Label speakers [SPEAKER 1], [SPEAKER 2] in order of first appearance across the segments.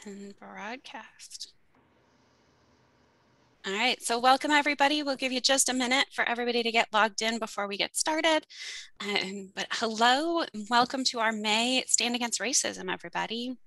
[SPEAKER 1] and broadcast. All right, so welcome everybody. We'll give you just a minute for everybody to get logged in before we get started. But hello, and welcome to our May Stand Against Racism, everybody.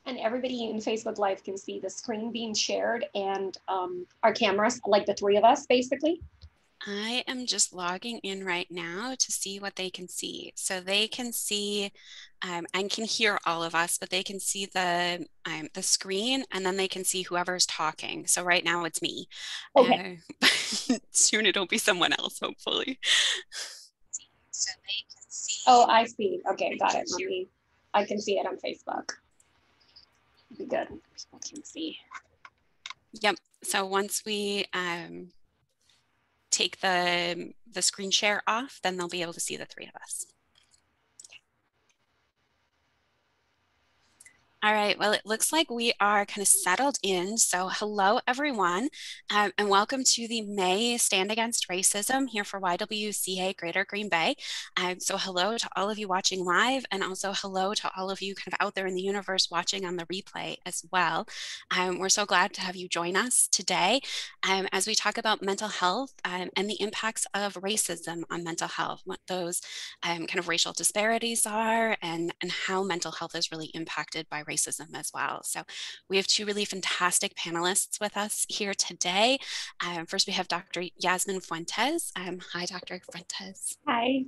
[SPEAKER 2] And everybody in Facebook Live can see the screen being shared and our cameras, like the three of us, basically.
[SPEAKER 1] I am just logging in right now to see what they can see. So they can see and can hear all of us, but they can see the screen, and then they can see whoever's talking. So right now it's me.
[SPEAKER 2] Okay.
[SPEAKER 1] Soon it'll be someone else, hopefully.
[SPEAKER 2] So they can see. Oh, I see. Okay, got it. I can see it on Facebook. Be good. People can see.
[SPEAKER 1] Yep. So once we take the screen share off, then they'll be able to see the three of us. All right, well, it looks like we are kind of settled in. So hello, everyone, and welcome to the May Stand Against Racism here for YWCA Greater Green Bay. So hello to all of you watching live, and also hello to all of you kind of out there in the universe watching on the replay as well. We're so glad to have you join us today as we talk about mental health and the impacts of racism on mental health, what those kind of racial disparities are, and how mental health is really impacted by racism as well. So we have two really fantastic panelists with us here today. First, we have Dr. Yasmin Fuentes. Hi, Dr. Fuentes.
[SPEAKER 2] Hi.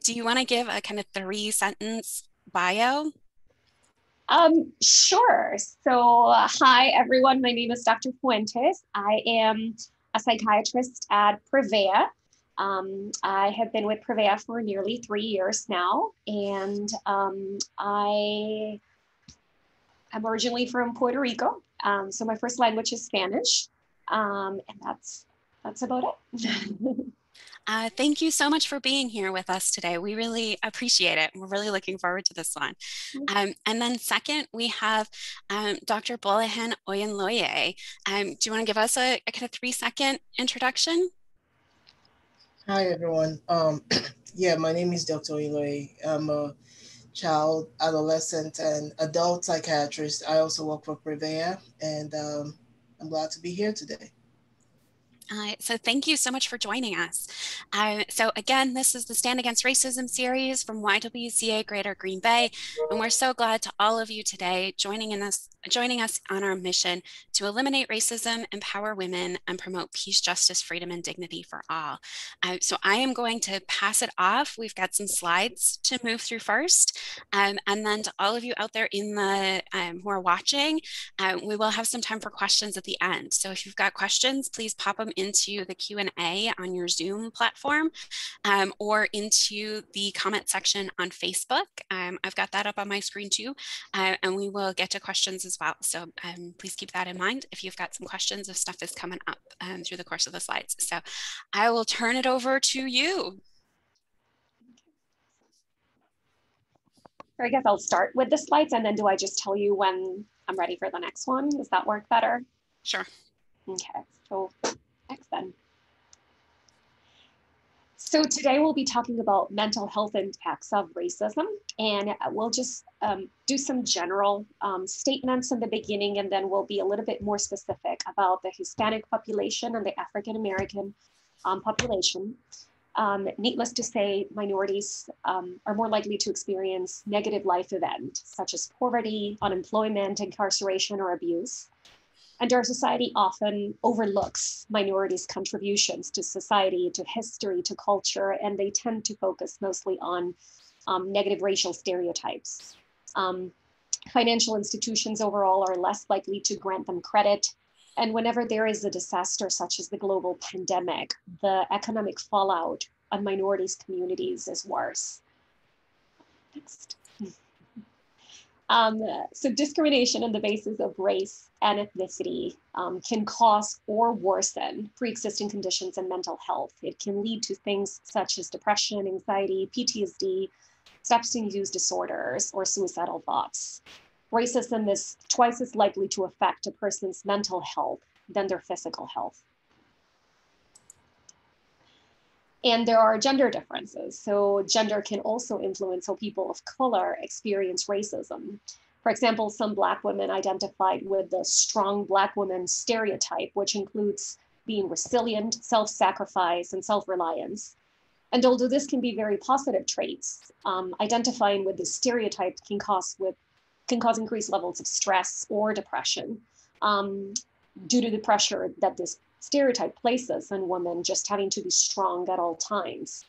[SPEAKER 1] Do you want to give a kind of 3-sentence bio?
[SPEAKER 2] Sure. So hi, everyone. My name is Dr. Fuentes. I am a psychiatrist at Prevea. I have been with Prevea for nearly 3 years now, and I am originally from Puerto Rico. So my first language is Spanish, and that's about it.
[SPEAKER 1] Thank you so much for being here with us today. We really appreciate it. We're really looking forward to this one. And then second, we have Dr. Bolahan Oyenloye. Do you want to give us a kind of 3-second introduction?
[SPEAKER 3] Hi, everyone. Yeah, my name is Dr. Oyenloye. I'm a child, adolescent, and adult psychiatrist. I also work for Prevea, and I'm glad to be here today.
[SPEAKER 1] So thank you so much for joining us. So again, this is the Stand Against Racism series from YWCA Greater Green Bay, and we're so glad to all of you today joining us on our mission to eliminate racism, empower women, and promote peace, justice, freedom, and dignity for all. So I am going to pass it off. We've got some slides to move through first, and then to all of you out there in the who are watching, we will have some time for questions at the end. So if you've got questions, please pop them into the Q&A on your Zoom platform or into the comment section on Facebook. I've got that up on my screen too, and we will get to questions as well. So please keep that in mind if you've got some questions, if stuff is coming up through the course of the slides. So I will turn it over to you.
[SPEAKER 2] I guess I'll start with the slides, and then do I just tell you when I'm ready for the next one? Does that work better?
[SPEAKER 1] Sure.
[SPEAKER 2] Okay, so next then. So today we'll be talking about mental health impacts of racism, and we'll just do some general statements in the beginning, and then we'll be a little bit more specific about the Hispanic population and the African American population. Needless to say, minorities are more likely to experience negative life events such as poverty, unemployment, incarceration, or abuse. And our society often overlooks minorities' contributions to society, to history, to culture, and they tend to focus mostly on negative racial stereotypes. Financial institutions overall are less likely to grant them credit. And whenever there is a disaster such as the global pandemic, the economic fallout on minorities' communities is worse. Next. So discrimination on the basis of race and ethnicity can cause or worsen pre-existing conditions and mental health. It can lead to things such as depression, anxiety, PTSD, substance use disorders, or suicidal thoughts. Racism is twice as likely to affect a person's mental health than their physical health. And there are gender differences. So gender can also influence how people of color experience racism. For example, some Black women identified with the strong Black woman stereotype, which includes being resilient, self-sacrifice, and self-reliance. And although this can be very positive traits, identifying with this stereotype can cause increased levels of stress or depression due to the pressure that this stereotype places on women just having to be strong at all times.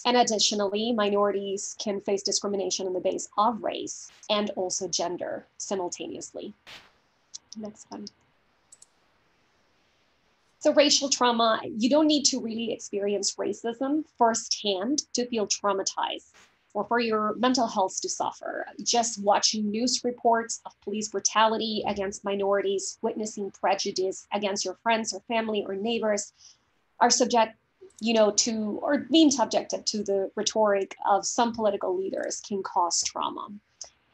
[SPEAKER 2] And additionally, minorities can face discrimination on the basis of race and also gender simultaneously. Next one. So racial trauma, you don't need to really experience racism firsthand to feel traumatized or for your mental health to suffer. Just watching news reports of police brutality against minorities, witnessing prejudice against your friends or family or neighbors are to, or being subjected to the rhetoric of some political leaders can cause trauma.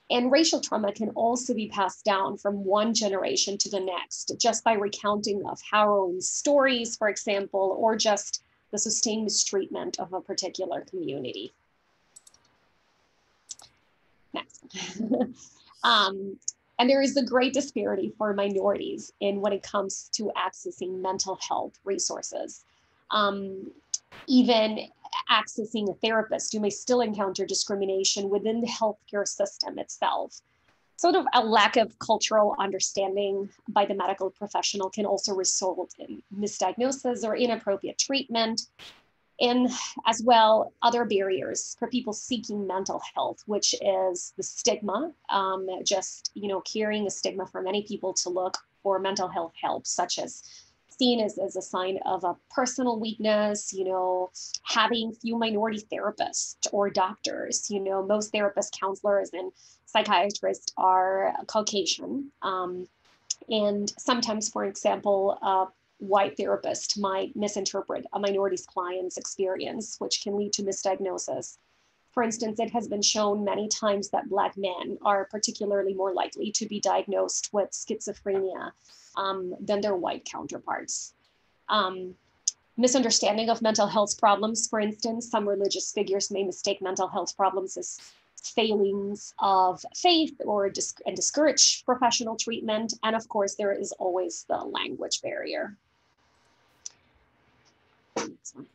[SPEAKER 2] And racial trauma can also be passed down from one generation to the next, just by recounting of harrowing stories, for example, or just the sustained mistreatment of a particular community. Next. And there is a great disparity for minorities when it comes to accessing mental health resources. Even accessing a therapist, you may still encounter discrimination within the healthcare system itself. Sort of a lack of cultural understanding by the medical professional can also result in misdiagnosis or inappropriate treatment. And as well, other barriers for people seeking mental health, which is the stigma, carrying a stigma for many people to look for mental health help, such as seen as a sign of a personal weakness, having few minority therapists or doctors. Most therapists, counselors, and psychiatrists are Caucasian. And sometimes, for example, a white therapist might misinterpret a minority's client's experience, which can lead to misdiagnosis. For instance, it has been shown many times that Black men are particularly more likely to be diagnosed with schizophrenia than their white counterparts. Misunderstanding of mental health problems, for instance, some religious figures may mistake mental health problems as failings of faith and discourage professional treatment. And of course, there is always the language barrier. Next one.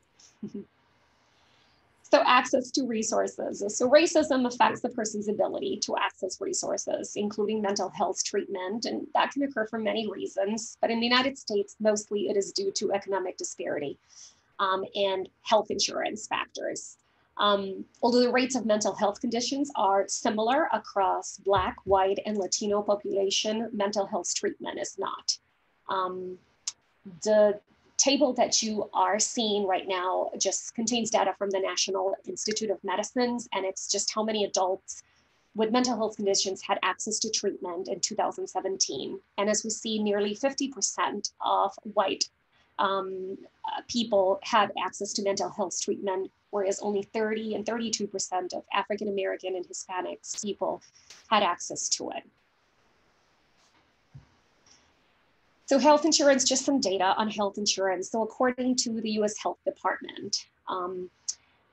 [SPEAKER 2] So access to resources. So racism affects the person's ability to access resources, including mental health treatment, and that can occur for many reasons. But in the United States, mostly it is due to economic disparity and health insurance factors. Although the rates of mental health conditions are similar across Black, white, and Latino population, mental health treatment is not. The table that you are seeing right now just contains data from the National Institute of Medicine, and it's just how many adults with mental health conditions had access to treatment in 2017. And as we see, nearly 50% of white people had access to mental health treatment, whereas only 30 and 32% of African American and Hispanics people had access to it. So health insurance, just some data on health insurance. So according to the US Health Department,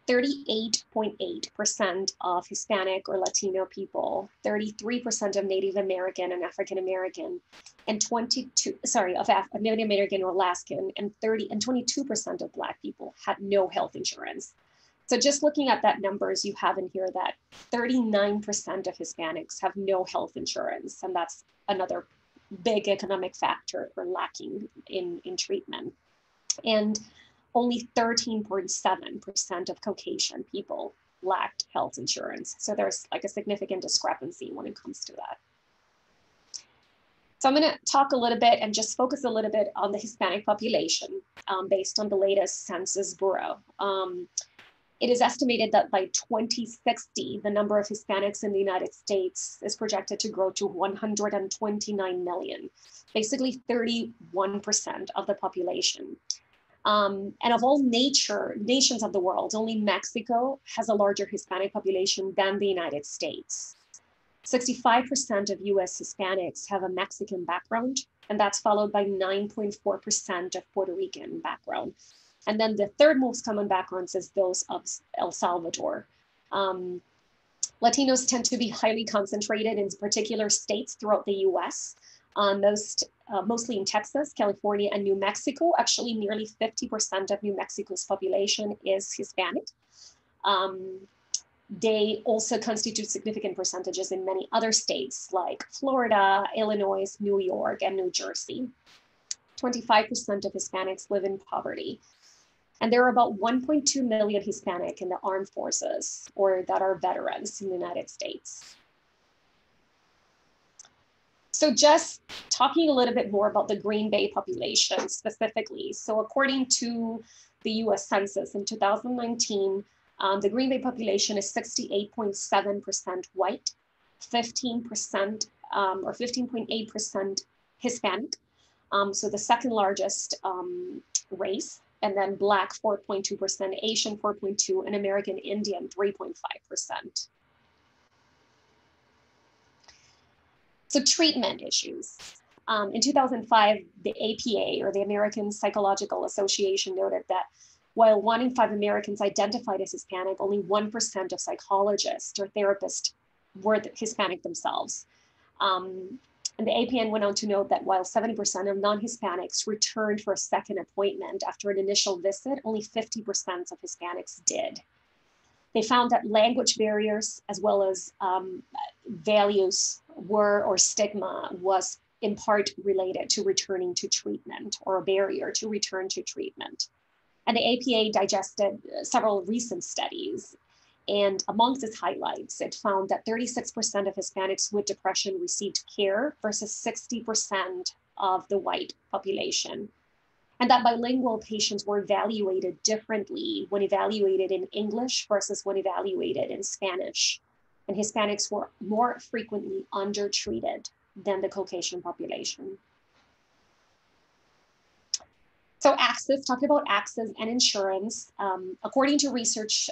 [SPEAKER 2] 38.8% of Hispanic or Latino people, 33% of Native American and African American, and Native American or Alaskan, and 22% of Black people had no health insurance. So just looking at that numbers, you have in here that 39% of Hispanics have no health insurance, and that's another big economic factor for lacking in treatment. And only 13.7% of Caucasian people lacked health insurance. So there's like a significant discrepancy when it comes to that. So I'm going to talk a little bit and just focus a little bit on the Hispanic population based on the latest Census Bureau. It is estimated that by 2060, the number of Hispanics in the United States is projected to grow to 129 million, basically 31% of the population. And of all nations of the world, only Mexico has a larger Hispanic population than the United States. 65% of US Hispanics have a Mexican background, and that's followed by 9.4% of Puerto Rican background. And then the third most common backgrounds is those of El Salvador. Latinos tend to be highly concentrated in particular states throughout the US, mostly in Texas, California, and New Mexico. Actually, nearly 50% of New Mexico's population is Hispanic. They also constitute significant percentages in many other states like Florida, Illinois, New York, and New Jersey. 25% of Hispanics live in poverty. And there are about 1.2 million Hispanic in the armed forces or that are veterans in the United States. So just talking a little bit more about the Green Bay population specifically. So according to the US Census in 2019, the Green Bay population is 68.7% white, 15% or 15.8% Hispanic. So the second largest race, and then Black 4.2%, Asian 4.2%, and American Indian 3.5%. So treatment issues. In 2005, the APA, or the American Psychological Association, noted that while 1 in 5 Americans identified as Hispanic, only 1% of psychologists or therapists were Hispanic themselves. And the APN went on to note that while 70% of non-Hispanics returned for a second appointment after an initial visit, only 50% of Hispanics did. They found that language barriers as well as values or stigma was in part related to returning to treatment, or a barrier to return to treatment. And the APA digested several recent studies. And amongst its highlights, it found that 36% of Hispanics with depression received care versus 60% of the white population. And that bilingual patients were evaluated differently when evaluated in English versus when evaluated in Spanish. And Hispanics were more frequently undertreated than the Caucasian population. So access, talking about access and insurance, according to research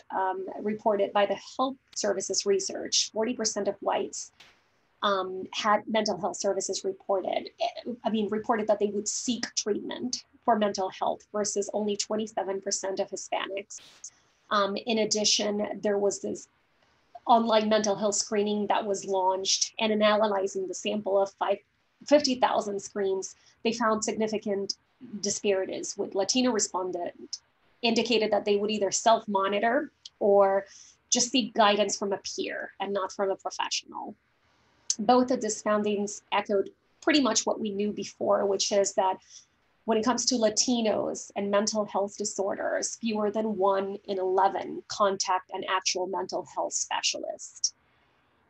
[SPEAKER 2] reported by the Health Services Research, 40% of whites had mental health services reported that they would seek treatment for mental health versus only 27% of Hispanics. In addition, there was this online mental health screening that was launched, and in analyzing the sample of 50,000 screens, they found significant disparities, with Latino respondent indicated that they would either self-monitor or just seek guidance from a peer and not from a professional. Both of these findings echoed pretty much what we knew before, which is that when it comes to Latinos and mental health disorders, fewer than 1 in 11 contact an actual mental health specialist.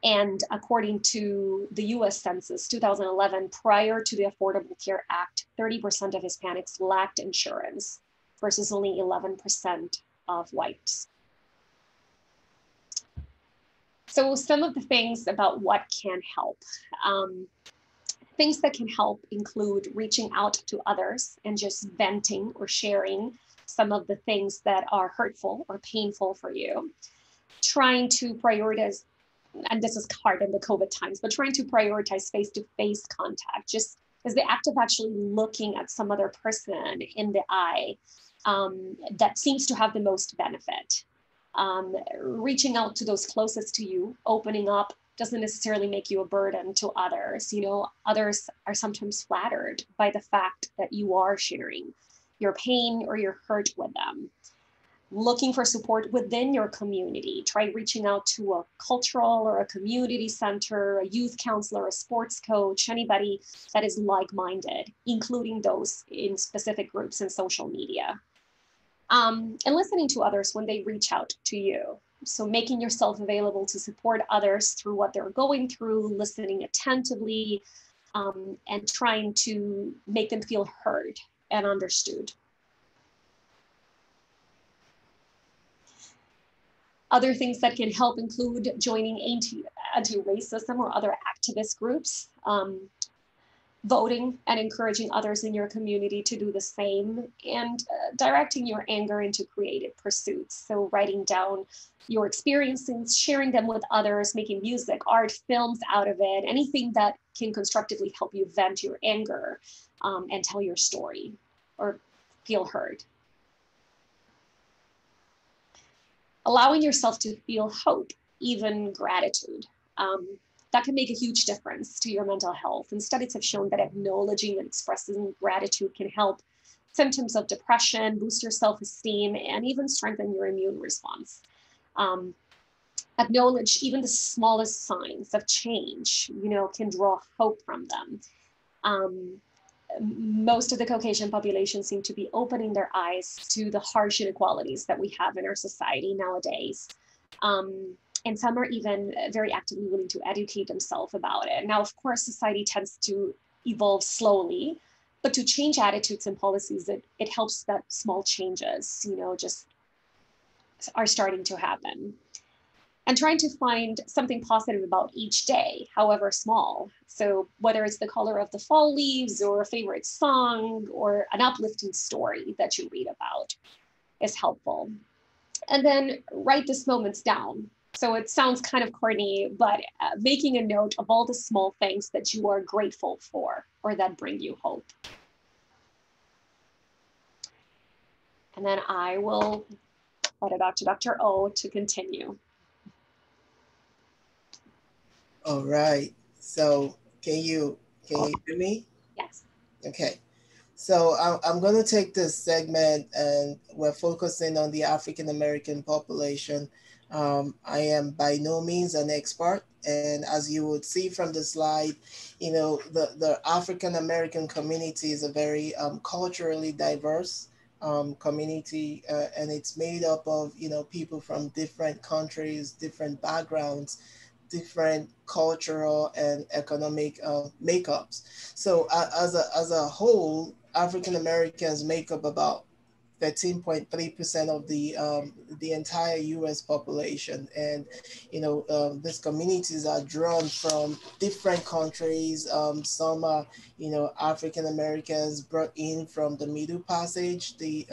[SPEAKER 2] And according to the US Census 2011, prior to the Affordable Care Act, 30% of Hispanics lacked insurance versus only 11% of whites. So some of the things about what can help. Things that can help include reaching out to others and just venting or sharing some of the things that are hurtful or painful for you. Trying to prioritize, and this is hard in the COVID times, but trying to prioritize face-to-face contact, just as the act of actually looking at some other person in the eye, that seems to have the most benefit. Reaching out to those closest to you, opening up, doesn't necessarily make you a burden to others. You know, others are sometimes flattered by the fact that you are sharing your pain or your hurt with them. Looking for support within your community. Try reaching out to a cultural or a community center, a youth counselor, a sports coach, anybody that is like-minded, including those in specific groups in social media. And listening to others when they reach out to you. So making yourself available to support others through what they're going through, listening attentively, and trying to make them feel heard and understood. Other things that can help include joining anti-racism or other activist groups, voting and encouraging others in your community to do the same, and directing your anger into creative pursuits. So writing down your experiences, sharing them with others, making music, art, films out of it, anything that can constructively help you vent your anger and tell your story or feel heard. Allowing yourself to feel hope, even gratitude. That can make a huge difference to your mental health. And studies have shown that acknowledging and expressing gratitude can help symptoms of depression, boost your self-esteem, and even strengthen your immune response. Acknowledge even the smallest signs of change, can draw hope from them. Most of the Caucasian population seem to be opening their eyes to the harsh inequalities that we have in our society nowadays. And some are even very actively willing to educate themselves about it. Now, of course, society tends to evolve slowly, but to change attitudes and policies, it helps that small changes, just are starting to happen. And trying to find something positive about each day, however small. So whether it's the color of the fall leaves or a favorite song or an uplifting story that you read about is helpful. And then write these moments down. So it sounds kind of corny, but making a note of all the small things that you are grateful for or that bring you hope. And then I will let it out to Dr. O to continue.
[SPEAKER 3] All right. So can you hear me?
[SPEAKER 2] Yes.
[SPEAKER 3] Okay. So I'm going to take this segment and we're focusing on the African American population. I am by no means an expert. And as you would see from the slide, the African American community is a very culturally diverse community, and it's made up of, people from different countries, different backgrounds, different cultural and economic makeups. So as a whole, African Americans make up about 13.3% of the entire U.S. population, and these communities are drawn from different countries. Some are African Americans brought in from the Middle Passage, the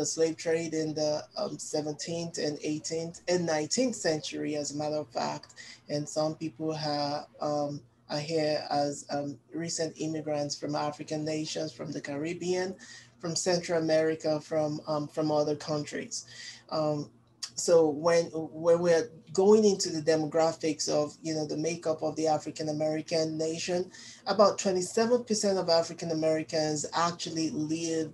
[SPEAKER 3] slave trade in the 17th and 18th and 19th century, as a matter of fact, and some people are here as recent immigrants from African nations, from the Caribbean, from Central America, from other countries. So when we're going into the demographics of the makeup of the African American nation, about 27% of African Americans actually live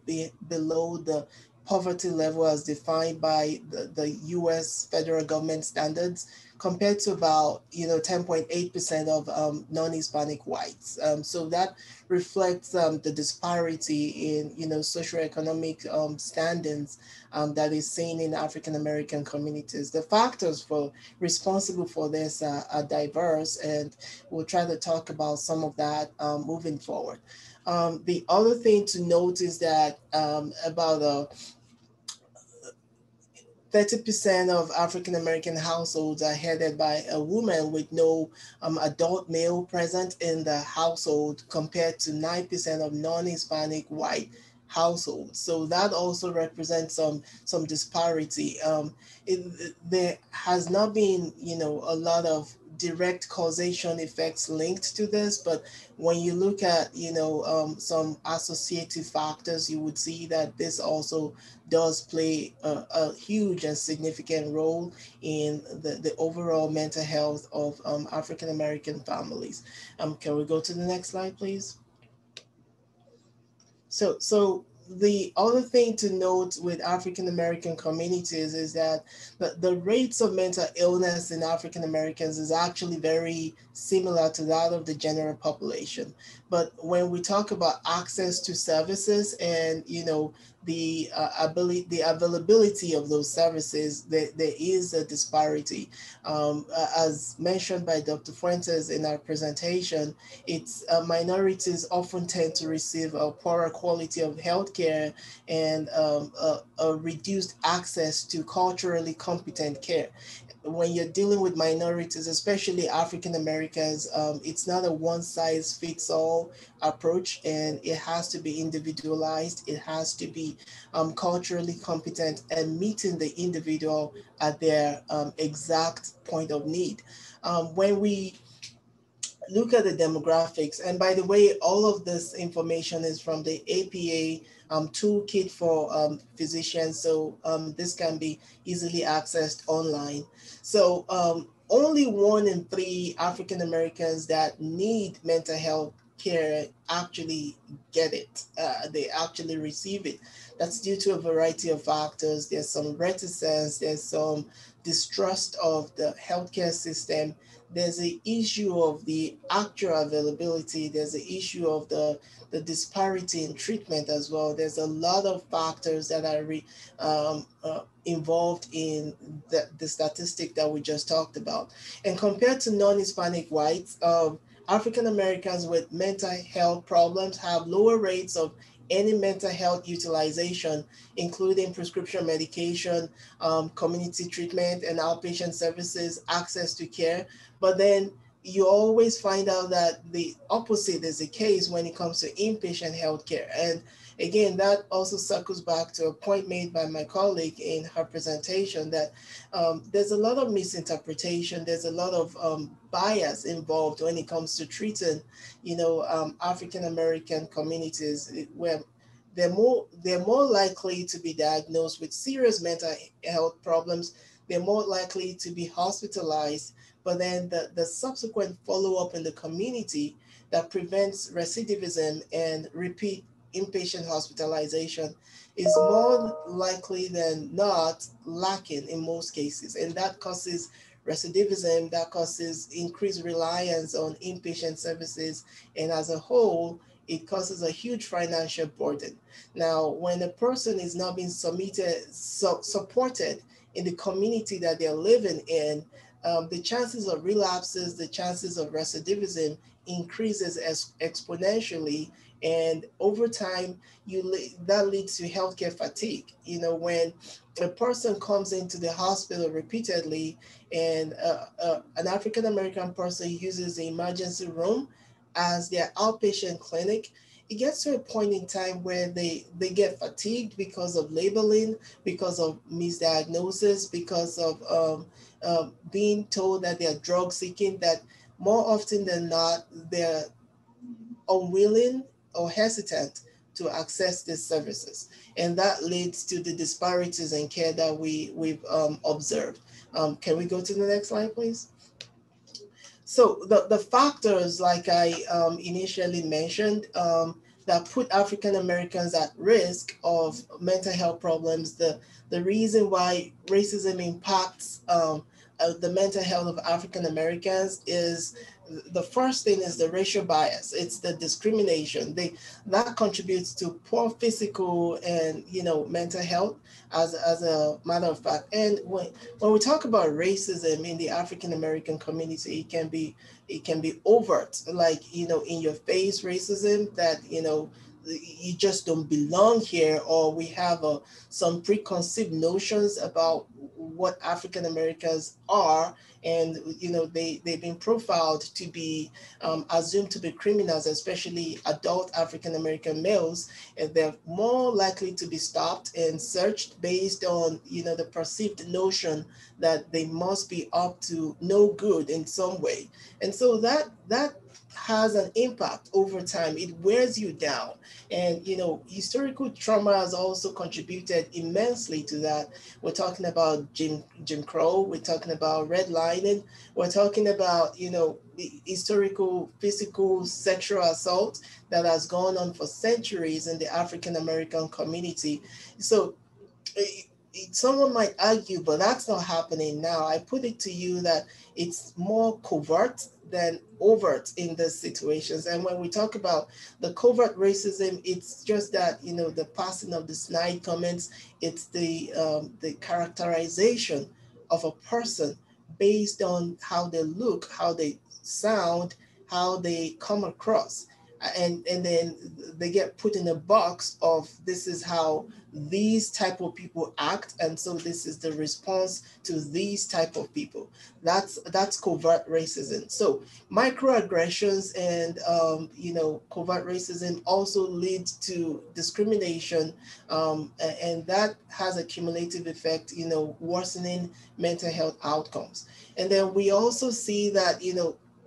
[SPEAKER 3] below the poverty level as defined by the U.S. federal government standards, compared to about 10.8% of non-Hispanic whites. So that reflects the disparity in socioeconomic standings that is seen in African American communities. The factors responsible for this are diverse, and we'll try to talk about some of that moving forward. The other thing to note is that about 30% of African American households are headed by a woman with no adult male present in the household, compared to 9% of non-Hispanic white households. So that also represents some disparity. There has not been a lot of direct causation effects linked to this, but when you look at some associative factors, you would see that this also does play a huge and significant role in the overall mental health of African American families. Can we go to the next slide, please? So the other thing to note with African American communities is that the rates of mental illness in African Americans is actually very similar to that of the general population. But when we talk about access to services and the availability of those services, there is a disparity. As mentioned by Dr. Fuentes in our presentation, it's minorities often tend to receive a poorer quality of healthcare and a reduced access to culturally competent care. When you're dealing with minorities, especially African Americans, it's not a one size fits all approach, and it has to be individualized. It has to be culturally competent and meeting the individual at their exact point of need. When we look at the demographics, and by the way, all of this information is from the APA toolkit for physicians, so this can be easily accessed online. So only 1 in 3 African Americans that need mental health care actually get it. They actually receive it. That's due to a variety of factors. There's some reticence, there's some distrust of the healthcare system, there's the issue of the actual availability, there's the issue of the disparity in treatment as well. There's a lot of factors that are involved in the statistic that we just talked about. And compared to non-Hispanic whites, African Americans with mental health problems have lower rates of any mental health utilization, including prescription medication, community treatment, and outpatient services, access to care. But then you always find out that the opposite is the case when it comes to inpatient healthcare. And again, that also circles back to a point made by my colleague in her presentation that there's a lot of misinterpretation, there's a lot of bias involved when it comes to treating, African American communities where they're more likely to be diagnosed with serious mental health problems. They're more likely to be hospitalized, but then the subsequent follow-up in the community that prevents recidivism and repeat inpatient hospitalization is more likely than not lacking in most cases. And that causes recidivism, that causes increased reliance on inpatient services, and as a whole, it causes a huge financial burden. Now, when a person is not being supported in the community that they're living in, the chances of relapses, the chances of recidivism increases exponentially, and over time, that leads to healthcare fatigue. When a person comes into the hospital repeatedly, and an African American person uses the emergency room as their outpatient clinic, it gets to a point in time where they get fatigued because of labeling, because of misdiagnosis, because of being told that they're drug seeking, that more often than not, they're unwilling or hesitant to access these services. And that leads to the disparities in care that we've observed. Can we go to the next slide, please? So the factors, like I initially mentioned, that put African Americans at risk of mental health problems, the reason why racism impacts the mental health of African Americans is the first thing is the racial bias. It's the discrimination. That contributes to poor physical and mental health as a matter of fact. And when we talk about racism in the African American community, it can be overt, like in your face racism that you just don't belong here, or we have some preconceived notions about what African Americans are, and they've been profiled to be assumed to be criminals, especially adult African American males, and they're more likely to be stopped and searched based on the perceived notion that they must be up to no good in some way. And so that has an impact over time. It wears you down. And historical trauma has also contributed immensely to that. We're talking about Jim Crow, we're talking about redlining, we're talking about the historical physical sexual assault that has gone on for centuries in the African American community. So someone might argue, but that's not happening now. I put it to you that it's more covert than overt in these situations. And when we talk about the covert racism, it's just that, the passing of the snide comments, it's the characterization of a person based on how they look, how they sound, how they come across. And then they get put in a box of, this is how these type of people act, and so this is the response to these type of people. That's covert racism. So microaggressions and covert racism also lead to discrimination, and that has a cumulative effect, worsening mental health outcomes. And then we also see that,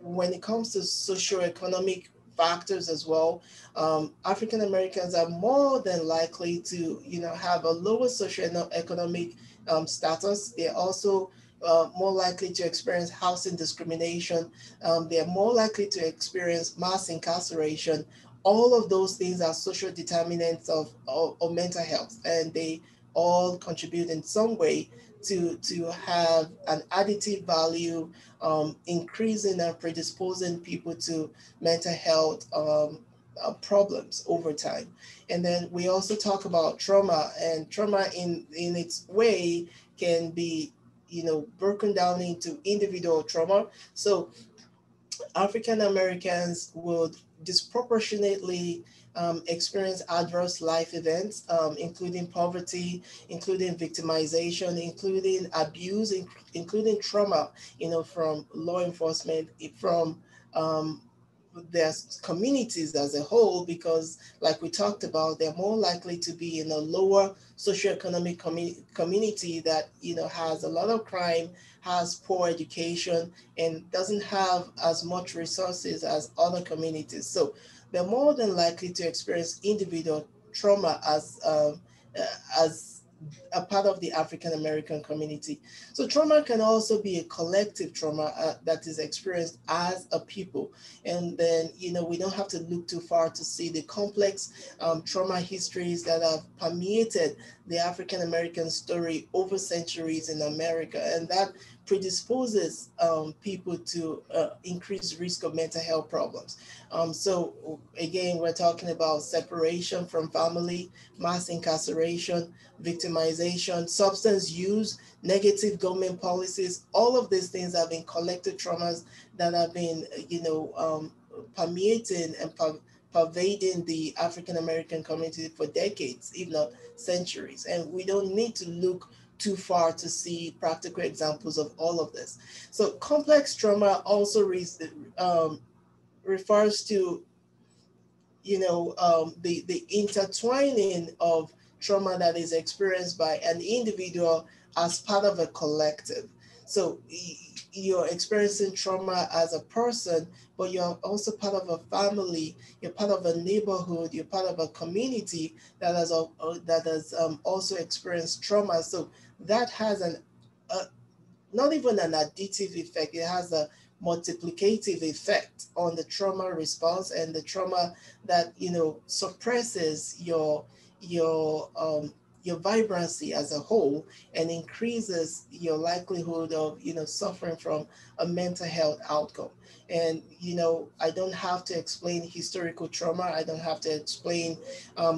[SPEAKER 3] when it comes to socioeconomic factors as well, African Americans are more than likely to, have a lower socioeconomic status. They're also more likely to experience housing discrimination. They're more likely to experience mass incarceration. All of those things are social determinants of mental health, and they all contribute in some way to have an additive value, increasing and predisposing people to mental health problems over time. And then we also talk about trauma, and trauma in its way can be, broken down into individual trauma. So African Americans would disproportionately experience adverse life events, including poverty, including victimization, including abuse, including trauma, from law enforcement, from um, their communities as a whole, because like we talked about, they're more likely to be in a lower socioeconomic community that has a lot of crime, has poor education, and doesn't have as much resources as other communities. So they're more than likely to experience individual trauma as a part of the African American community. So trauma can also be a collective trauma that is experienced as a people. And then, we don't have to look too far to see the complex trauma histories that have permeated the African American story over centuries in America. And that predisposes people to increased risk of mental health problems. So again, we're talking about separation from family, mass incarceration, victimization, substance use, negative government policies. All of these things have been collective traumas that have been, permeating and pervading the African American community for decades, if not centuries. And we don't need to look too far to see practical examples of all of this. So complex trauma also refers to, the intertwining of trauma that is experienced by an individual as part of a collective. So you're experiencing trauma as a person, but you're also part of a family, you're part of a neighborhood, you're part of a community that has also experienced trauma. So that has a, not even an additive effect, it has a multiplicative effect on the trauma response, and the trauma that suppresses your vibrancy as a whole, and increases your likelihood of suffering from a mental health outcome. And I don't have to explain historical trauma, I don't have to explain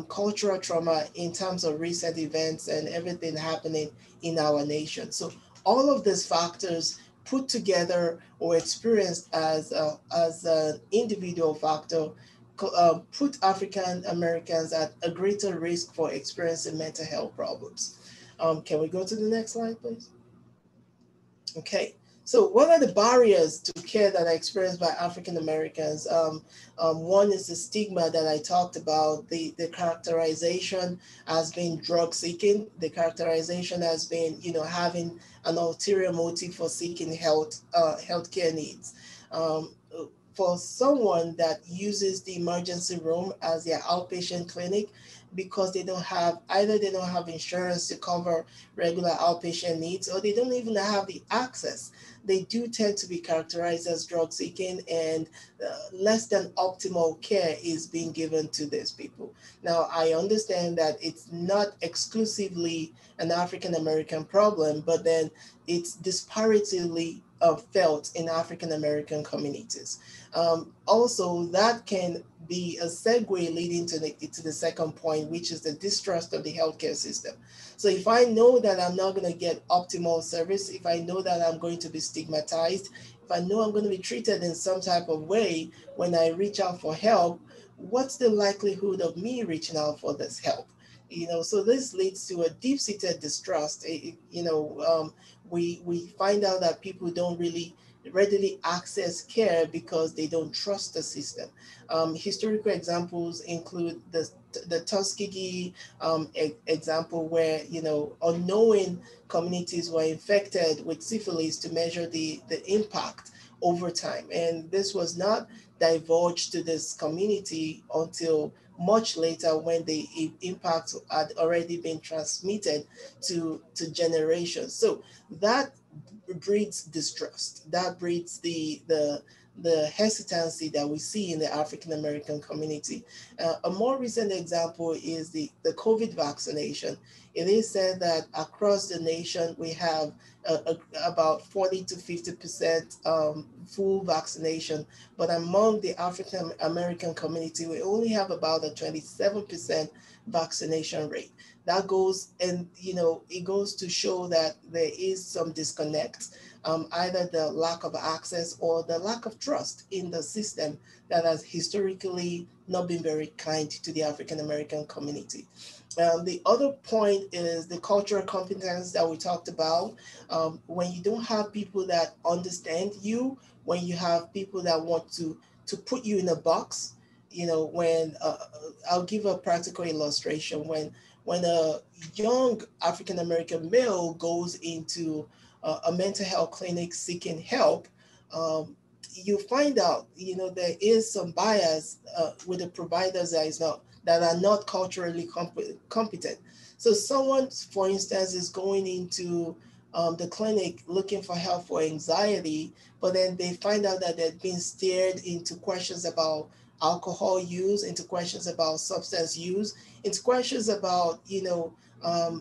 [SPEAKER 3] cultural trauma in terms of recent events and everything happening in our nation. So all of these factors put together or experienced as an individual factor put African Americans at a greater risk for experiencing mental health problems. Can we go to the next slide, please? Okay. So what are the barriers to care that are experienced by African Americans? One is the stigma that I talked about, the characterization as being drug seeking, the characterization as being, having an ulterior motive for seeking healthcare needs. for someone that uses the emergency room as their outpatient clinic, because they don't have insurance to cover regular outpatient needs, or they don't even have the access, they do tend to be characterized as drug seeking, and less than optimal care is being given to these people. Now, I understand that it's not exclusively an African American problem, but then it's disparitarily felt in African American communities. Also, that can be a segue leading to the second point, which is the distrust of the healthcare system. So if I know that I'm not going to get optimal service, if I know that I'm going to be stigmatized, if I know I'm going to be treated in some type of way when I reach out for help, what's the likelihood of me reaching out for this help? So this leads to a deep-seated distrust. We find out that people don't really readily access care because they don't trust the system. Historical examples include the Tuskegee example, where unknowing communities were infected with syphilis to measure the impact over time, and this was not divulged to this community until much later, when the impact had already been transmitted to generations. So that breeds distrust. That breeds the hesitancy that we see in the African American community. A more recent example is the COVID vaccination. It is said that across the nation we have about 40 to 50% full vaccination, but among the African American community, we only have about a 27% vaccination rate. That goes, and it goes to show that there is some disconnect, either the lack of access or the lack of trust in the system that has historically not been very kind to the African American community. The other point is the cultural competence that we talked about. When you don't have people that understand you, when you have people that want to put you in a box, when I'll give a practical illustration. When a young African American male goes into a mental health clinic seeking help, um, you find out, there is some bias with the providers that are not culturally competent. So someone, for instance, is going into the clinic looking for help for anxiety, but then they find out that they're being steered into questions about alcohol use, into questions about substance use, into questions about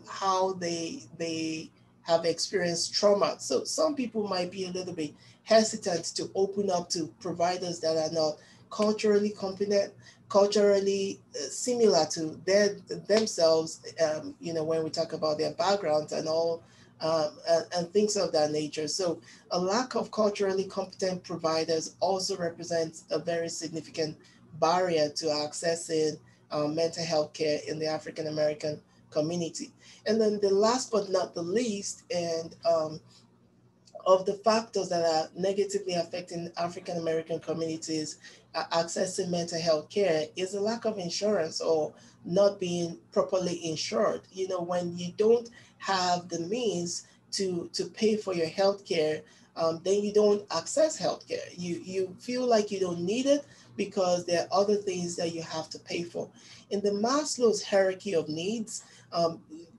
[SPEAKER 3] how they have experienced trauma. So some people might be a little bit hesitant to open up to providers that are not culturally competent, culturally similar to themselves. When we talk about their backgrounds and all, and things of that nature. So a lack of culturally competent providers also represents a very significant barrier to accessing mental health care in the African American community. And then the last but not the least, and of the factors that are negatively affecting African American communities accessing mental health care, is a lack of insurance, or not being properly insured. When you don't have the means to pay for your health care, then you don't access health care. You feel like you don't need it because there are other things that you have to pay for. In the Maslow's hierarchy of needs,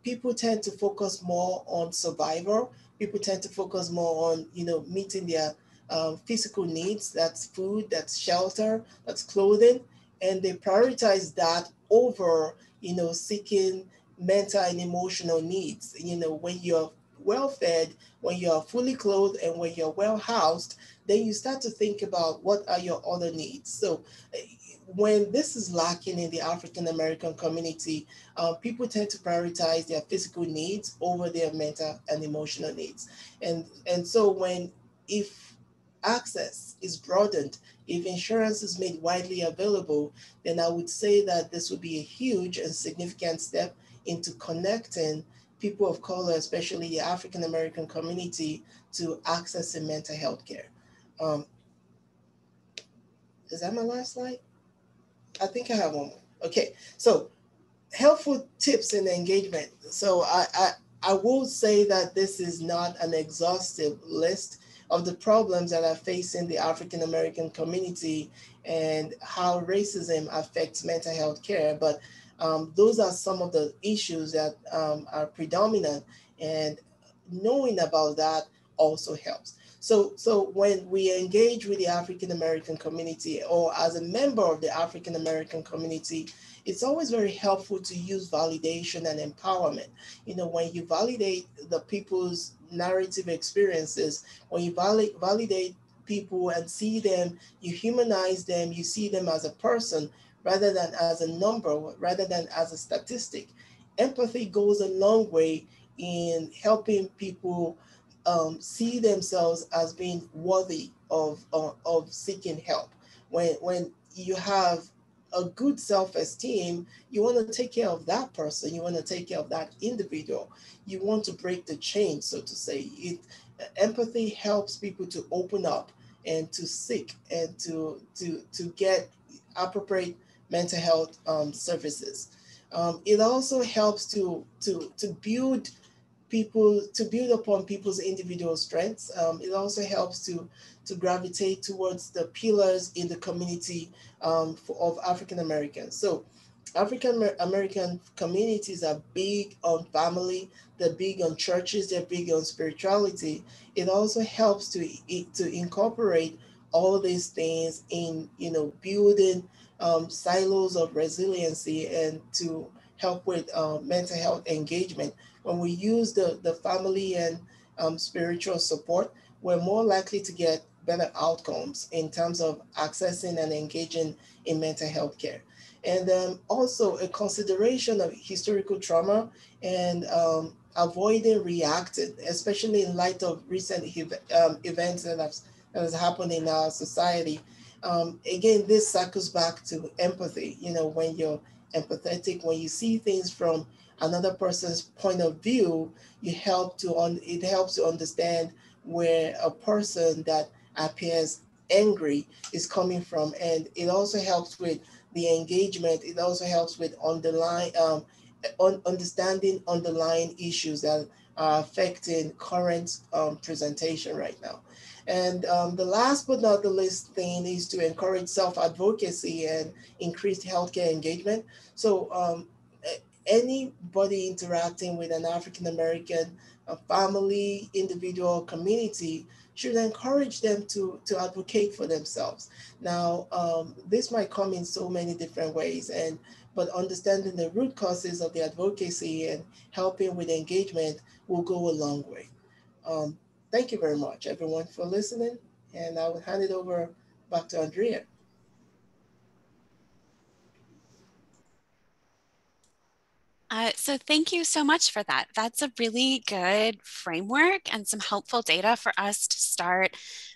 [SPEAKER 3] people tend to focus more on survival. People tend to focus more on meeting their physical needs. That's food, that's shelter, that's clothing, and they prioritize that over seeking mental and emotional needs. When you're well fed, when you're fully clothed, and when you're well housed, then you start to think about what are your other needs. So when this is lacking in the African American community, people tend to prioritize their physical needs over their mental and emotional needs. And so if access is broadened, if insurance is made widely available, then I would say that this would be a huge and significant step into connecting people of color, especially the African American community, to accessing mental health care. Um, is that my last slide? I think I have one more. Okay, so helpful tips in engagement. So I will say that this is not an exhaustive list, of the problems that are facing the African American community and how racism affects mental health care. But those are some of the issues that are predominant, and knowing about that also helps. So when we engage with the African American community or as a member of the African American community, it's always very helpful to use validation and empowerment. You know, when you validate the people's narrative experiences, when you validate people and see them, you humanize them, you see them as a person rather than as a number, rather than as a statistic. Empathy goes a long way in helping people see themselves as being worthy of seeking help. When you have a good self-esteem, you want to take care of that person, you want to take care of that individual, you want to break the chain, so to say. Empathy helps people to open up and to seek and to get appropriate mental health services. It also helps to build people, to build upon people's individual strengths. It also helps to gravitate towards the pillars in the community of African Americans. So African American communities are big on family, they're big on churches, they're big on spirituality. It also helps to incorporate all these things in, you know, building silos of resiliency and to help with mental health engagement. When we use the family and spiritual support, we're more likely to get better outcomes in terms of accessing and engaging in mental health care. And also a consideration of historical trauma and avoiding reacting, especially in light of recent events that has happened in our society. Again, this circles back to empathy. You know, when you're empathetic, when you see things from another person's point of view, it helps to understand where a person that appears angry is coming from, and it also helps with the engagement. It also helps with understanding underlying issues that are affecting current presentation right now. And the last but not the least thing is to encourage self-advocacy and increased healthcare engagement. So anybody interacting with an African American family, individual, community should encourage them to advocate for themselves. Now, this might come in so many different ways, and but understanding the root causes of the advocacy and helping with engagement will go a long way. Um, Thank you very much, everyone, for listening, and I will hand it over back to Andrea.
[SPEAKER 1] So thank you so much for that. That's a really good framework and some helpful data for us to start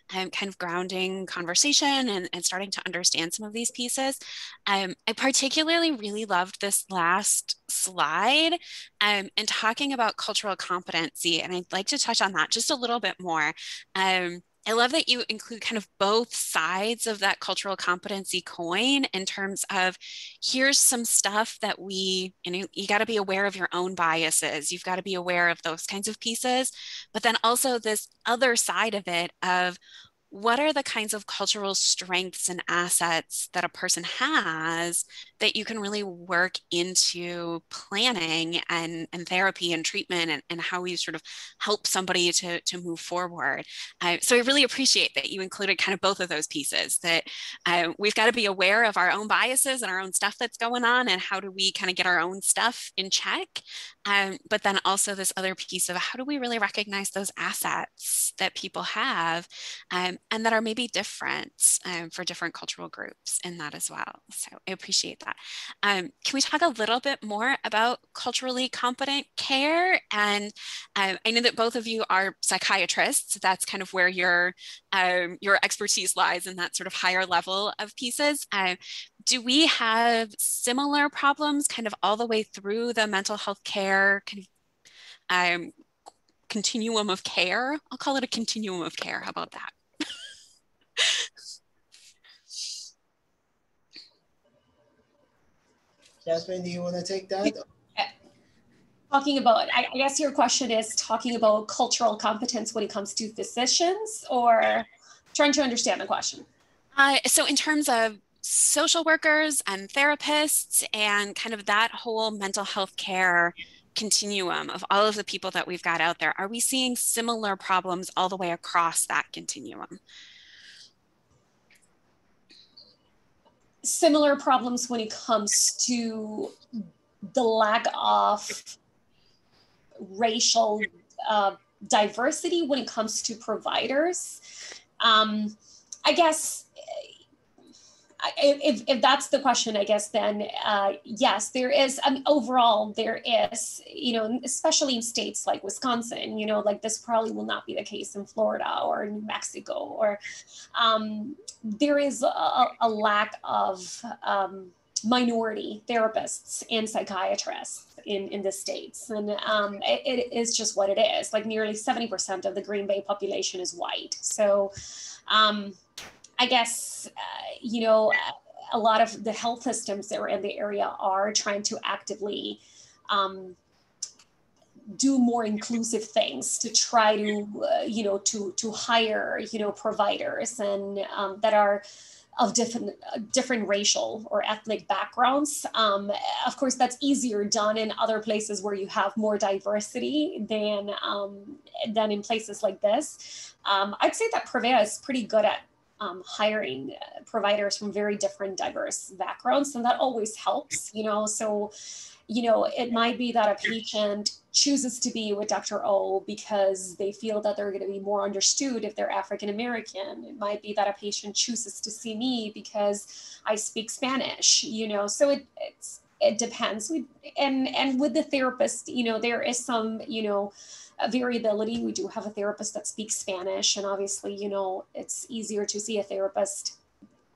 [SPEAKER 1] kind of grounding conversation and starting to understand some of these pieces. I particularly really loved this last slide and talking about cultural competency, and I'd like to touch on that just a little bit more. I love that you include kind of both sides of that cultural competency coin in terms of here's some stuff that you got to be aware of your own biases. You've got to be aware of those kinds of pieces. But then also this other side of it of what are the kinds of cultural strengths and assets that a person has that you can really work into planning and therapy and treatment and how you sort of help somebody to move forward. So I really appreciate that you included kind of both of those pieces, that we've got to be aware of our own biases and our own stuff that's going on and how do we kind of get our own stuff in check. But then also this other piece of how do we really recognize those assets that people have and that are maybe different for different cultural groups in that as well. So I appreciate that. Can we talk a little bit more about culturally competent care? And I know that both of you are psychiatrists. That's kind of where your expertise lies in that sort of higher level of pieces. Do we have similar problems kind of all the way through the mental health care kind of continuum of care? I'll call it a continuum of care. How about that?
[SPEAKER 3] Jasmine, do you want to take that?
[SPEAKER 2] Talking about, I guess your question is talking about cultural competence when it comes to physicians, or trying to understand the question?
[SPEAKER 1] So in terms of social workers and therapists and kind of that whole mental health care continuum of all of the people that we've got out there, are we seeing similar problems all the way across that continuum?
[SPEAKER 2] Similar problems when it comes to the lack of racial diversity when it comes to providers. I guess if that's the question, I guess then yes, there is. I mean, overall, there is. You know, especially in states like Wisconsin. You know, like this probably will not be the case in Florida or New Mexico, or there is a lack of minority therapists and psychiatrists in the states, and it is just what it is. Like nearly 70% of the Green Bay population is white, so. I guess, you know, a lot of the health systems that are in the area are trying to actively do more inclusive things to try to, you know, to hire, you know, providers and that are of different racial or ethnic backgrounds. Of course, that's easier done in other places where you have more diversity than in places like this. I'd say that Prevea is pretty good at hiring providers from very different diverse backgrounds, and that always helps, you know. So, you know, it might be that a patient chooses to be with Dr. O because they feel that they're going to be more understood if they're African American. It might be that a patient chooses to see me because I speak Spanish, you know. So it depends. And with the therapist, you know, there is some, you know, variability. We do have a therapist that speaks Spanish, and obviously, you know, it's easier to see a therapist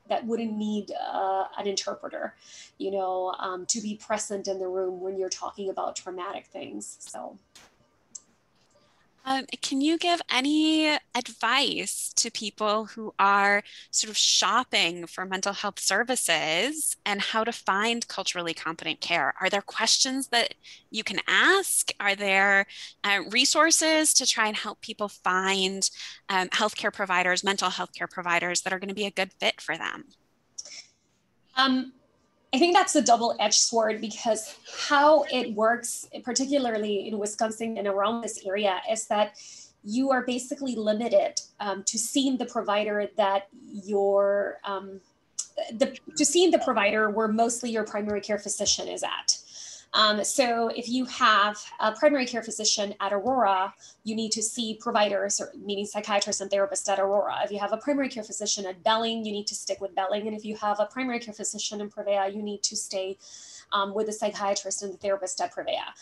[SPEAKER 2] that wouldn't need an interpreter, you know, to be present in the room when you're talking about traumatic things. So.
[SPEAKER 1] Can you give any advice to people who are sort of shopping for mental health services and how to find culturally competent care? Are there questions that you can ask? Are there resources to try and help people find healthcare providers, mental health care providers that are going to be a good fit for them?
[SPEAKER 2] I think that's a double-edged sword, because how it works, particularly in Wisconsin and around this area, is that you are basically limited to seeing the provider that you're, to seeing the provider where mostly your primary care physician is at. So if you have a primary care physician at Aurora, you need to see providers, or meaning psychiatrists and therapists at Aurora. If you have a primary care physician at Belling, you need to stick with Belling. And if you have a primary care physician in Prevea, you need to stay with the psychiatrist and the therapist at Prevea.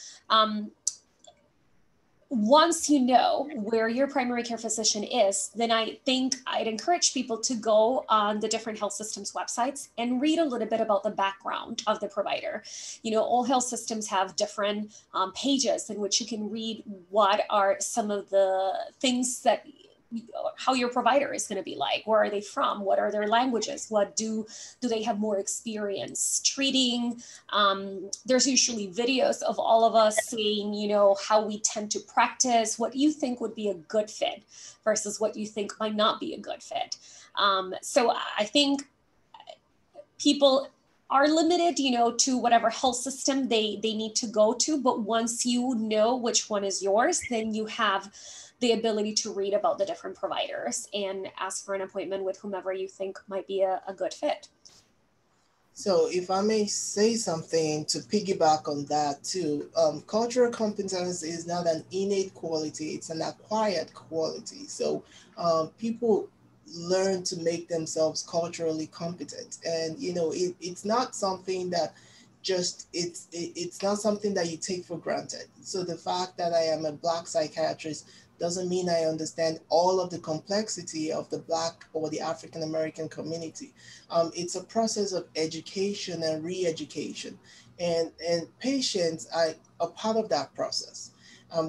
[SPEAKER 2] Once you know where your primary care physician is, then I think I'd encourage people to go on the different health systems websites and read a little bit about the background of the provider. You know, all health systems have different pages in which you can read what are some of the things that, how your provider is going to be like. Where are they from? What are their languages? What do they have more experience treating? There's usually videos of all of us saying, you know, how we tend to practice, what you think would be a good fit versus what you think might not be a good fit. So I think people are limited, you know, to whatever health system they need to go to. But once you know which one is yours, then you have the ability to read about the different providers and ask for an appointment with whomever you think might be a good fit.
[SPEAKER 3] So if I may say something to piggyback on that too, cultural competence is not an innate quality, it's an acquired quality. So people learn to make themselves culturally competent. And, you know, it's not something that it's not something that you take for granted. So the fact that I am a Black psychiatrist doesn't mean I understand all of the complexity of the Black or the African American community. It's a process of education and re-education, and patients are a part of that process.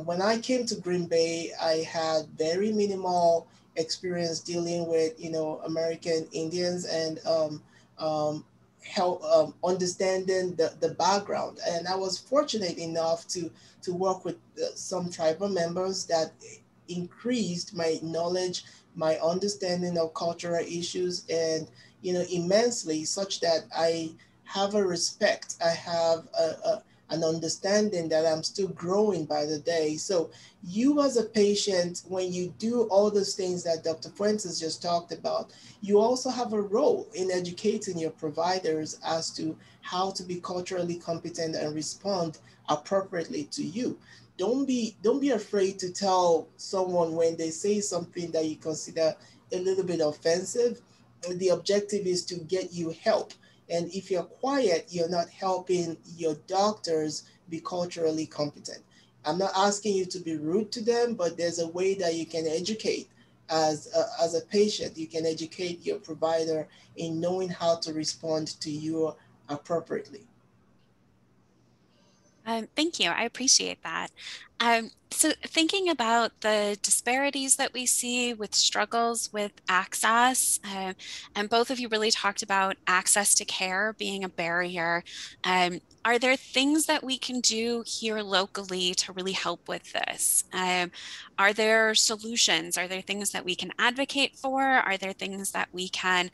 [SPEAKER 3] When I came to Green Bay, I had very minimal experience dealing with, you know, American Indians and help understanding the background. And I was fortunate enough to work with some tribal members that increased my knowledge, my understanding of cultural issues, and immensely, such that I have a respect, I have an understanding that I'm still growing by the day. So you as a patient, when you do all those things that Dr. Fuentes just talked about, you also have a role in educating your providers as to how to be culturally competent and respond appropriately to you. Don't be afraid to tell someone when they say something that you consider a little bit offensive. The objective is to get you help. And if you're quiet, you're not helping your doctors be culturally competent. I'm not asking you to be rude to them, but there's a way that you can educate as a patient. You can educate your provider in knowing how to respond to you appropriately.
[SPEAKER 1] Thank you. I appreciate that. So thinking about the disparities that we see with struggles with access, and both of you really talked about access to care being a barrier. Are there things that we can do here locally to really help with this? Are there solutions? Are there things that we can advocate for? Are there things that we can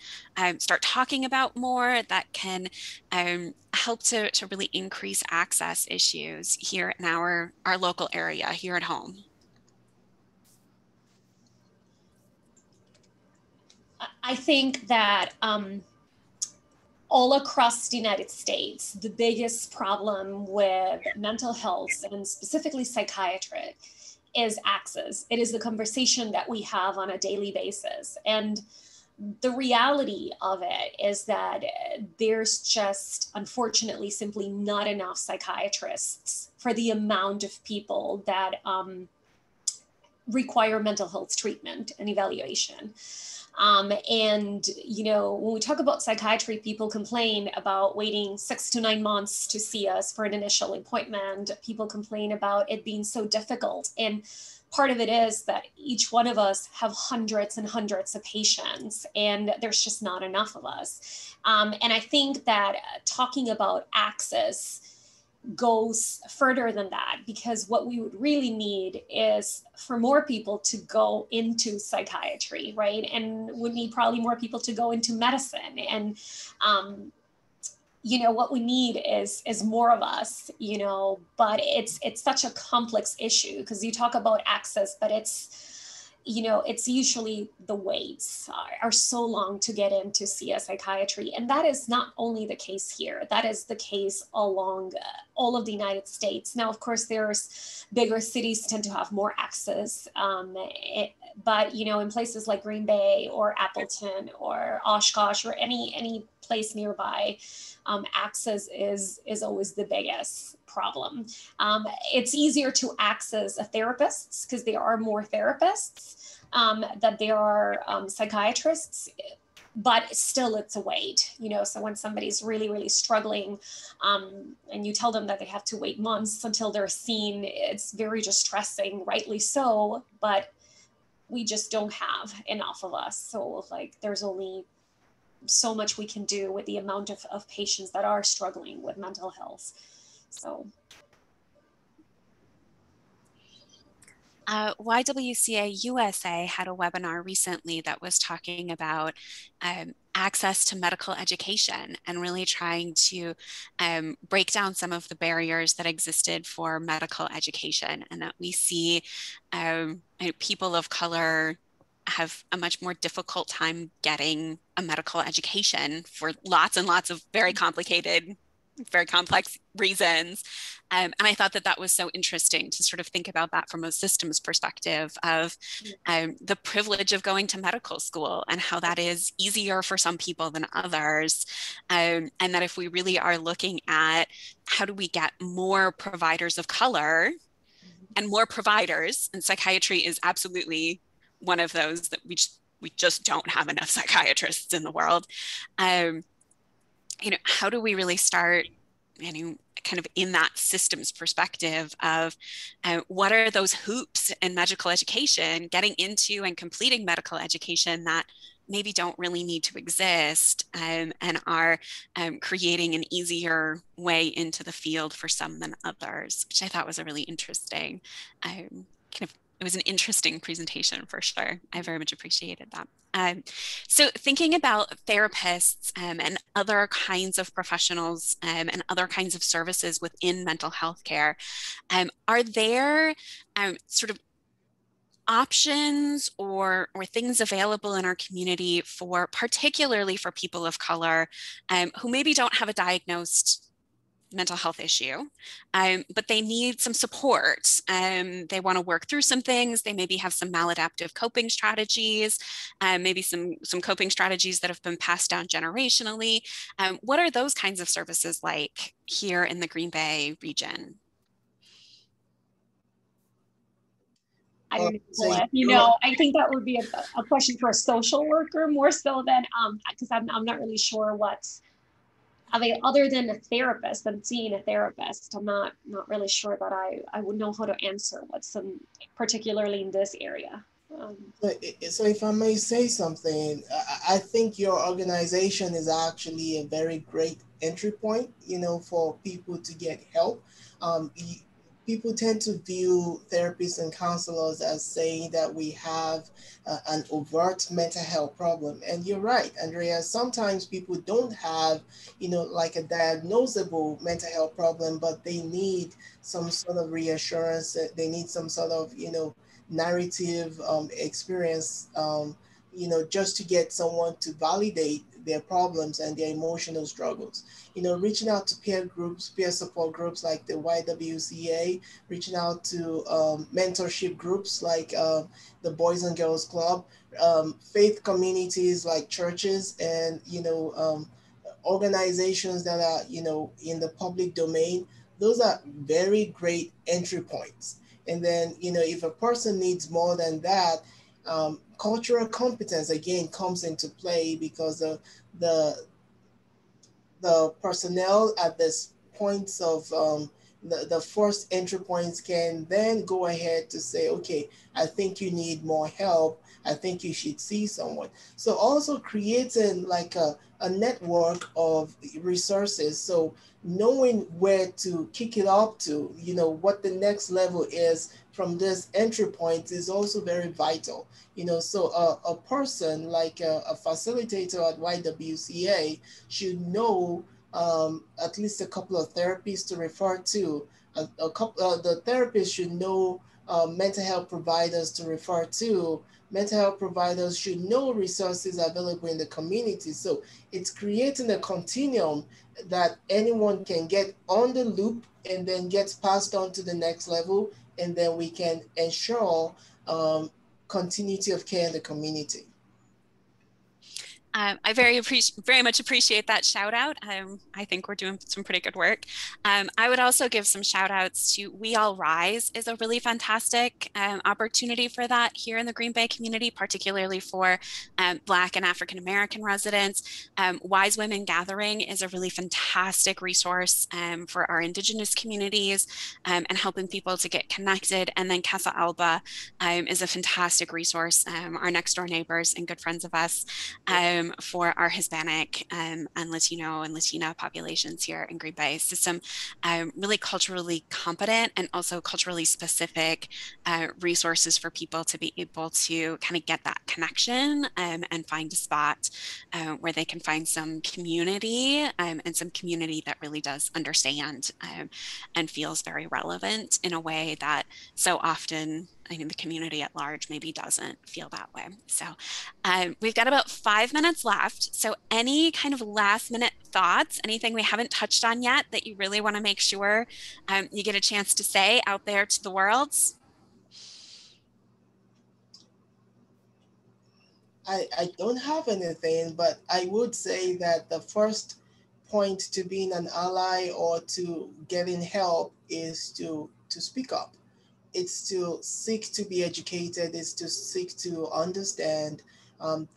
[SPEAKER 1] start talking about more that can help to really increase access issues here in our local area, here at home?
[SPEAKER 2] I think that all across the United States, the biggest problem with mental health and specifically psychiatry is access. It is the conversation that we have on a daily basis. And the reality of it is that there's just, unfortunately, simply not enough psychiatrists for the amount of people that require mental health treatment and evaluation. And, when we talk about psychiatry, people complain about waiting 6 to 9 months to see us for an initial appointment. People complain about it being so difficult. And part of it is that each one of us have hundreds and hundreds of patients, and there's just not enough of us. And I think that talking about access goes further than that, because what we would really need is for more people to go into psychiatry, right? And we need probably more people to go into medicine. And what we need is more of us, but it's such a complex issue, because you talk about access, but it's usually the waits are so long to get in to see a psychiatry. And that is not only the case here, that is the case along all of the United States. Now, of course, there's bigger cities tend to have more access. But, in places like Green Bay or Appleton or Oshkosh or any place nearby, access is always the biggest problem. It's easier to access therapists because there are more therapists that there are psychiatrists, but still it's a wait, so when somebody's really, really struggling and you tell them that they have to wait months until they're seen, it's very distressing, rightly so, but we just don't have enough of us. So there's only so much we can do with the amount of patients that are struggling with mental health. So
[SPEAKER 1] YWCA USA had a webinar recently that was talking about access to medical education and really trying to break down some of the barriers that existed for medical education, and that we see people of color have a much more difficult time getting a medical education for lots and lots of very complicated, very complex reasons. And I thought that was so interesting to sort of think about that from a systems perspective of the privilege of going to medical school and how that is easier for some people than others. And that if we really are looking at how do we get more providers of color and more providers, and psychiatry is absolutely one of those that we just don't have enough psychiatrists in the world. How do we really start, kind of in that systems perspective of what are those hoops in medical education, getting into and completing medical education that maybe don't really need to exist, and are creating an easier way into the field for some than others, which I thought was a really interesting kind of, it was an interesting presentation for sure. I very much appreciated that. So thinking about therapists and other kinds of professionals and other kinds of services within mental health care, are there sort of options or things available in our community for, particularly for people of color who maybe don't have a diagnosed mental health issue, but they need some support. They want to work through some things. They maybe have some maladaptive coping strategies, maybe some coping strategies that have been passed down generationally. What are those kinds of services like here in the Green Bay region?
[SPEAKER 2] I don't know, you know, I think that would be a question for a social worker more so than, because I'm not really sure what's, I mean, other than a therapist and seeing a therapist, I'm not really sure that I would know how to answer what's particularly in this area.
[SPEAKER 3] So if I may say something, I think your organization is actually a very great entry point, you know, for people to get help. People tend to view therapists and counselors as saying that we have an overt mental health problem. And you're right, Andrea, sometimes people don't have, you know, like a diagnosable mental health problem, but they need some sort of reassurance. They need some sort of, you know, narrative experience, you know, just to get someone to validate their problems and their emotional struggles. You know, reaching out to peer groups, peer support groups like the YWCA, reaching out to mentorship groups like the Boys and Girls Club, faith communities like churches, and, you know, organizations that are, you know, in the public domain. Those are very great entry points. And then, you know, if a person needs more than that, cultural competence again comes into play, because the the personnel at this points of the first entry points can then go ahead to say, okay, I think you need more help. I think you should see someone. So also creating like a network of resources. So knowing where to kick it up to, you know, what the next level is from this entry point is also very vital. You know, so a person like a facilitator at YWCA should know at least a couple of therapies to refer to. A couple, the therapist should know mental health providers to refer to. Mental health providers should know resources available in the community. So it's creating a continuum that anyone can get on the loop and then gets passed on to the next level, and then we can ensure continuity of care in the community.
[SPEAKER 1] I very much appreciate that shout out. I think we're doing some pretty good work. I would also give some shout outs to We All Rise is a really fantastic opportunity for that here in the Green Bay community, particularly for Black and African American residents. Wise Women Gathering is a really fantastic resource for our Indigenous communities and helping people to get connected. And then Casa Alba is a fantastic resource, our next door neighbors and good friends of us. For our Hispanic and Latino and Latina populations here in Green Bay. So some really culturally competent and also culturally specific resources for people to be able to kind of get that connection and find a spot where they can find some community and some community that really does understand and feels very relevant in a way that so often I think the community at large maybe doesn't feel that way. So we've got about 5 minutes left. So any kind of last minute thoughts, anything we haven't touched on yet that you really want to make sure you get a chance to say out there to the world?
[SPEAKER 3] I don't have anything, but I would say that the first point to being an ally or to getting help is to speak up. It's to seek to be educated. It's to seek to understand.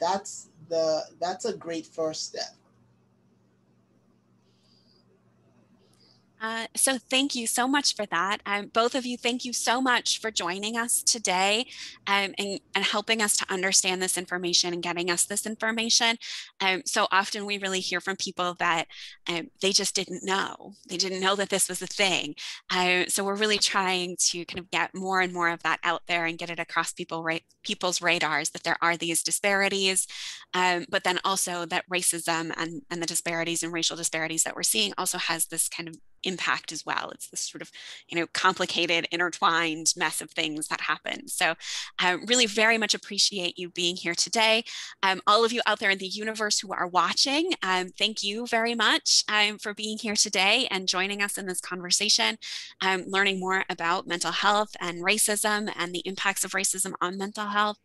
[SPEAKER 3] That's a great first step.
[SPEAKER 1] So thank you so much for that. Both of you, thank you so much for joining us today, and helping us to understand this information and getting us this information. So often we really hear from people that they just didn't know. They didn't know that this was a thing. So we're really trying to kind of get more and more of that out there and get it across people's radars that there are these disparities, but then also that racism and the disparities and racial disparities that we're seeing also has this kind of impact as well. It's this sort of, complicated, intertwined mess of things that happen. So I really very much appreciate you being here today. All of you out there in the universe who are watching, thank you very much for being here today and joining us in this conversation, learning more about mental health and racism and the impacts of racism on mental health.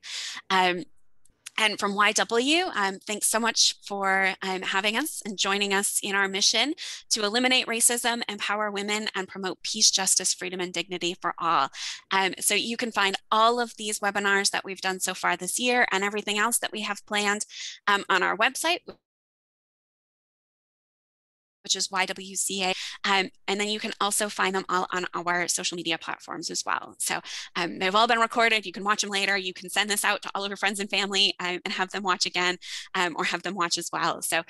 [SPEAKER 1] And from YW, thanks so much for having us and joining us in our mission to eliminate racism, empower women, and promote peace, justice, freedom, and dignity for all. So you can find all of these webinars that we've done so far this year and everything else that we have planned on our website, which is YWCA. And then you can also find them all on our social media platforms as well. So they've all been recorded. You can watch them later. You can send this out to all of your friends and family and have them watch again, or have them watch as well. So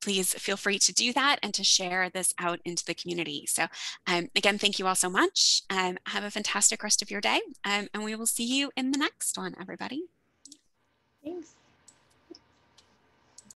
[SPEAKER 1] please feel free to do that and to share this out into the community. So again, thank you all so much. Have a fantastic rest of your day. And we will see you in the next one, everybody.
[SPEAKER 2] Thanks.